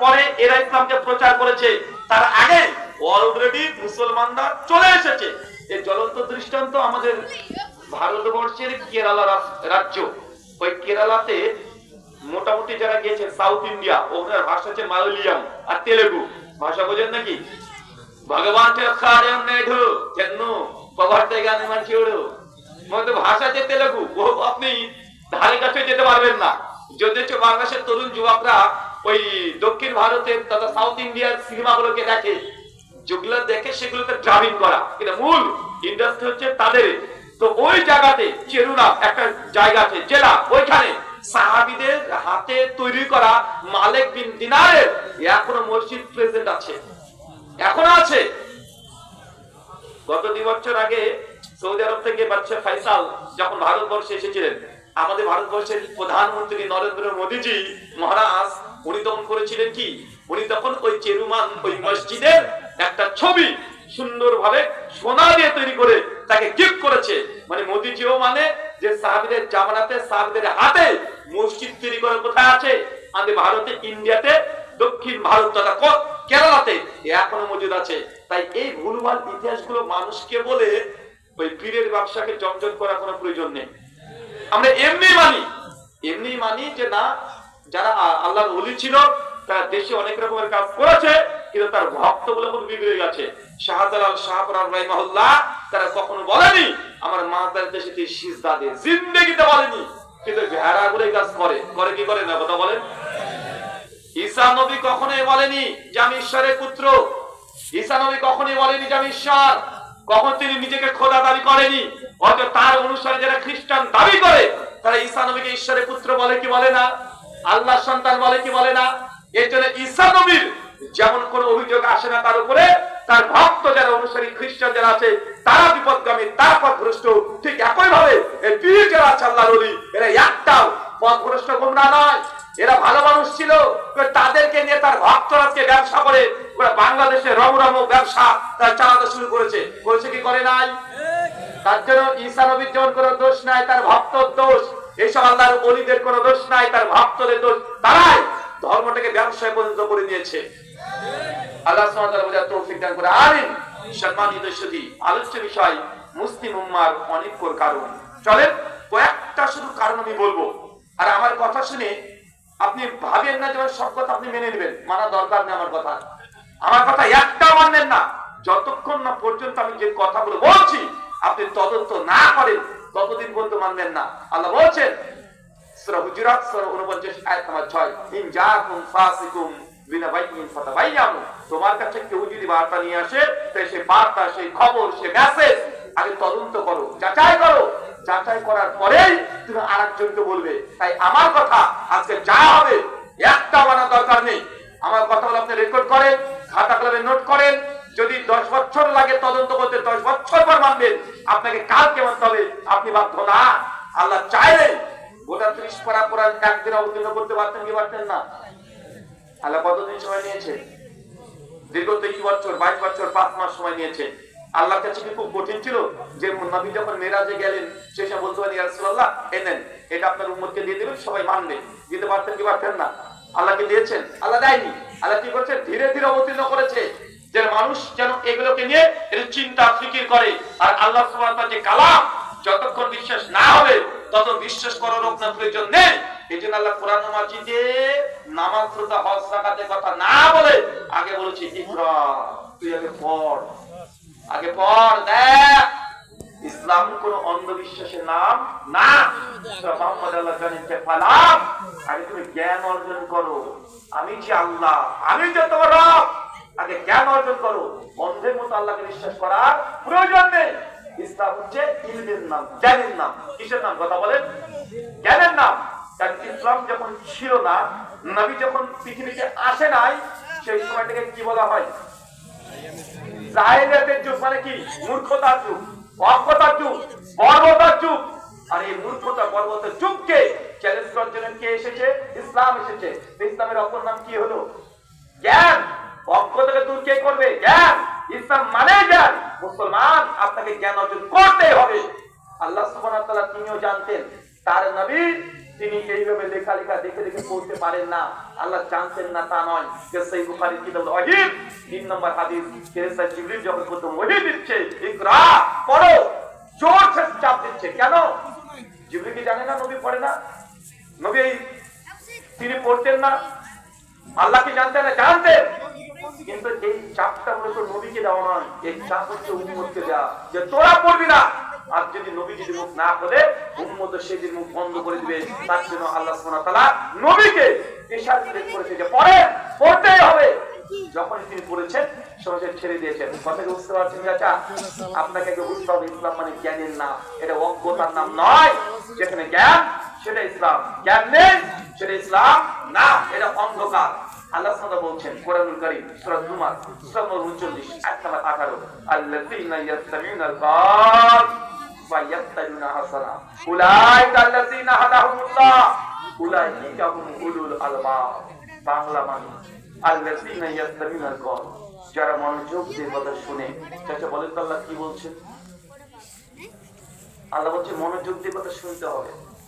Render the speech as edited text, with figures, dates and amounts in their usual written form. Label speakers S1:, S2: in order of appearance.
S1: পরে এরা ইসলামকে প্রচার করেছে, তার আগে অলরেডি মুসলমানরা চলে এসেছে। এই জ্বলন্ত দৃষ্টান্ত আমাদের ভারতবর্ষের কেরালা রাজ্য। ওই কেরালাতে মোটামুটি যারা গিয়েছে সাউথ ইন্ডিয়া, ওখানে ভাষা হচ্ছে মালয়ালম আর তেলেগু ভাষা। বোঝেন নাকি? ভগবান ভাষা যে তেলেগু, আপনি ধারে কাছে যেতে পারবেন না। যদিও বাংলাদেশের তরুণ যুবকরা ওই দক্ষিণ ভারতের তথা সাউথ ইন্ডিয়ার সিনেমাগুলোকে দেখে, যেগুলো দেখে সেগুলোতে ড্রাবিং করা, কিন্তু মূল ইন্ডাস্ট্রি হচ্ছে তাদের। তো ওই জায়গাতে চেরুনা একটা জায়গা আছে, জেলা, ওইখানে সাহাবীদের হাতে তৈরি করা মালিক বিন দিনারের এখনো মসজিদ প্রেজেন্ট আছে, এখনো আছে। গত 2 বছর আগে সৌদি আরব থেকে বাদশা ফয়সাল যখন ভারতবর্ষে এসেছিলেন, আমাদের ভারতবর্ষের প্রধানমন্ত্রী নরেন্দ্র মোদীজি মহারাজ, উনি তখন করেছিলেন কি, উনি তখন ওই চেরুমান ওই মসজিদের একটা ছবি সুন্দরভাবে সোনা দিয়ে তৈরি করে তাকে গিফট করেছে। মানে মোদীজিও মানে যে সাহাবীদের জামানাতে সাহাবীদের হাতে মসজিদ তৈরি করা কোথায় আছে? আমাদের ভারতে, ইন্ডিয়াতে, দক্ষিণ ভারত তথা কেরালাতে এখনো মজুদ আছে। তাই এই ভুলভাল ইতিহাসগুলো মানুষকে বলে ওই পীরের ব্যবসাকে জমজট করার কোনো প্রয়োজন নেই। আমরা এমনি মানি যে না, যারা আল্লাহর ওলি ছিল তারা দেশে অনেক রকমের কাজ করেছে, কিন্তু তার ভক্তগুলো খুব বিগড়ে গেছে। শাহজালাল শাহপুরার রাহিমাহুল্লাহ তারা কখনো বলেনি আমার মাতার দেশে সিজদা দে, জিন্দেগিতে বলেনি। কিন্তু ভেড়াগুলো কাজ করে কি করে না, কথা বলেন? ঈসা নবী কখনোই বলেনি যে আমি ঈশ্বরের পুত্র। ঈসা নবী কখনোই বলেনি যে আমি ঈশ্বর। কখন তিনি নিজেকে খোদা দাবি করেনি। অথচ তার অনুসারে যারা খ্রিস্টান দাবি করে তারা ঈসা নবীকে ঈশ্বরের পুত্র বলে কি বলে না, আল্লাহর সন্তান বলে কি বলে না। এর জন্য ঈসা নবীর যেমন কোন অভিযোগ আসে না তার উপরে, তার ভক্ত যারা অনুসারী খ্রিস্টান যারা আছে তারা বিপদগামী, তারা পথভ্রষ্ট। ঠিক একই ভাবে এই পীর যারা আছে আল্লাহর ওলি, এরা একটাও পথভ্রষ্ট গোমরা নয়, এরা ভালো মানুষ ছিল। তাদেরকে নিয়ে তার ভক্তরা আজকে ব্যবসা করে, বাংলাদেশে রমরম ব্যবসা তারা চালাতে শুরু করেছে কি করে নাই? তার জন্য ঈসা নবীর যেমন কোনো দোষ নাই, তার ভক্তর দোষ। এইসব আল্লাহর ওলিদের কোনো দোষ নাই, তার ভক্তদের দোষ। তারাই ধর্মটাকে ব্যবসায় পরিণত করে নিয়েছে। আল্লাহ সুবহানাহু ওয়া তাআলা বোঝার তৌফিক দান করে। আমিন। সম্মানিত সুধী, আলোচ্য বিষয় মুসলিম উম্মাহর অনেক কারণ। চলেন কয়েকটা শুধু কারণ আমি বলবো, আর আমার কথা শুনে আপনি ভাবেন না যে সব কথা আপনি মেনে নেবেন, মানা দরকার নেই। আমার কথা একটাও মানবেন না যতক্ষণ না পর্যন্ত আমি যে কথাগুলো বলছি আপনি তদন্ত না করেন, ততদিন পর্যন্ত মানবেন না। আল্লাহ বলছেন সূরা হুজুরাত সূরা 49 আয়াত নাম্বার 6, ইন জাআকুম ফাসিকুম বিনাবাইয়িন ফাতাবায়ানু। তোমার কাছে কেউ যদি বার্তা নিয়ে আসে, তাই সেই বার্তা, সেই খবর, সেই মেসেজ আগে তদন্ত করো, যাচাই করো। যাচাই করার পরেই তুমি আরেকজনকে বলবে। তাই আমার কথা আজকে যা হবে একটা মানা দরকার নেই। আমার কথাগুলো আপনি রেকর্ড করেন, খাতা কলমে নোট করেন। যদি 10 বছর লাগে তদন্ত করতে, 10 বছর পর মানবেন। আপনাকে কালকে মানতে হবে, আপনি বাধ্য না। আল্লাহ চাইলেন গোটা 30 পারা কোরআন একদিন অবতীর্ণ করতে পারতেন কি পারতেন না? আল্লাহ কতদিন সময় নিয়েছে? দীর্ঘ 23 বছর, 22 বছর, 5 মাস সময় নিয়েছে। আল্লাহর কাছে কি খুব কঠিন ছিল যে নবী যখন মেরাজে গেলেন সেই সময় বলতে পারেন ইয়া রাসূলুল্লাহ এনেন, এটা আপনার উম্মতকে দিয়ে দিবেন, সবাই মানবে? দিতে পারতেন কি পারতেন না? আল্লাহকে দিয়েছেন? আল্লাহ দেয়নি। আল্লাহ কি করেছে? ধীরে ধীরে অবতীর্ণ করেছে, যে মানুষ যেন এগুলোকে নিয়ে চিন্তা ফিকির করে। আর আল্লাহ সুবহানাহু ওয়া তাআলা যে কালাম যতক্ষণ বিশ্বাস না হবে ততক্ষণ বিশ্বাস করার আপনার প্রয়োজন নেই। এই জন্য আল্লাহ কোরআন মাজিদে নামাজ, রোজা, হজ, যাকাতের কথা না বলে আগে বলেছে ইকরা, তুই আগে পড়, আগে পড়, দেখ ইসলাম কোন অন্ধবিশ্বাসের নাম না। মুহাম্মদ আল্লাহ জানেন যে ফালাম, আগে তুমি জ্ঞান অর্জন করো, আমি যে আল্লাহ, আমি যে তোমার রব। আগে জ্ঞান অর্জন করো। অন্ধের মতো আল্লাহকে বিশ্বাস করার প্রয়োজন নেই। ইসলাম হচ্ছে ইলমের নাম, জ্ঞানের নাম। কিসের নাম? কথা বলেন। জ্ঞানের নাম। কারণ ইসলাম যখন ছিল না, নবী যখন পৃথিবীতে আসে নাই, সেই সময়টাকে কি বলা হয়? জাহেলিয়াতের যুগ। মানে কি? মূর্খতার যুগ, অজ্ঞতার যুগ, বর্বরতার যুগ। আর এই মূর্খতা, বর্বরতার যুগকে চ্যালেঞ্জ করার জন্য কে এসেছে? ইসলাম এসেছে। ইসলামের অপর নাম কি হলো? জ্ঞান। অজ্ঞতাকে দূর কে করবে? জ্ঞান। ইসলাম মানে জ্ঞান। মুসলমান, আপনাকে জ্ঞান অর্জন করতে হবে। আল্লাহ সুবহানাহু ওয়া তাআলা তিনিও জানতেন তার নবী তিনি এইভাবে লেখা দেখে দেখে পড়তে পারেন না, আল্লাহ জানতেন না তা নয়। সহিহ বুখারী কিতাব ওয়াহিদ 3 নম্বর হাদিস, ফেরেশতা জিবরিল যখন প্রথম ওহী দিচ্ছে, ইকরা পড়ো, জোরসে চাপ দিচ্ছে। কেন? জিবরিল কি জানে না নবী পড়ে না? নবী তিনি পড়তেন না? আল্লাহ কি জানতেন না? জানতেন। কিন্তু এই চাপটা মূলত নবীকে দেওয়া নয়, এই চাপ হচ্ছে উম্মতকে দেওয়া, যে তোরা পড়বি না। আর যদি নবী যদি মুখ না করে, উম্মত সেদিন মুখ বন্ধ করে দিবে। তার জন্য আল্লাহ সুবহানাহু ওয়া তাআলা নবীকে ইরশাদ করেছে যে পড়েন, পড়তেই হবে। যখন তিনি পড়েছেন সহজে ছেড়ে দিয়েছেন। কথা কি বুঝতে পারছেন চাচা? আপনাকে বুঝতে হবে ইসলাম মানে জ্ঞানের নাম, এটা অজ্ঞতার নাম নয়। যেখানে জ্ঞান সেটা ইসলাম, জ্ঞান নেই সেটা ইসলাম না, এটা অন্ধকার। আল্লাহ সুবহানাহু বলছেন কোরআনুল কারীম সূরা জুমার সূরা নম্বর 39 আয়াত নম্বর 18, আল্লাযীনা ইয়াসতামিউনাল কাওল ফায়াত্তাবিউনা হাসানা উলাইকা আল্লাযীনা হাদাহুমুল্লাহ উলাইকা হুম উলুল আলবাব। বাংলা মানে আল্লাযীনা ইয়াসতামিউনাল কাওল, যারা মনোযোগ দিয়ে কথা শুনে। চাচা বলেন তো আল্লাহ কি বলছেন? আল্লাহ বলছে মনোযোগ দিয়ে কথা শুনতে হবে।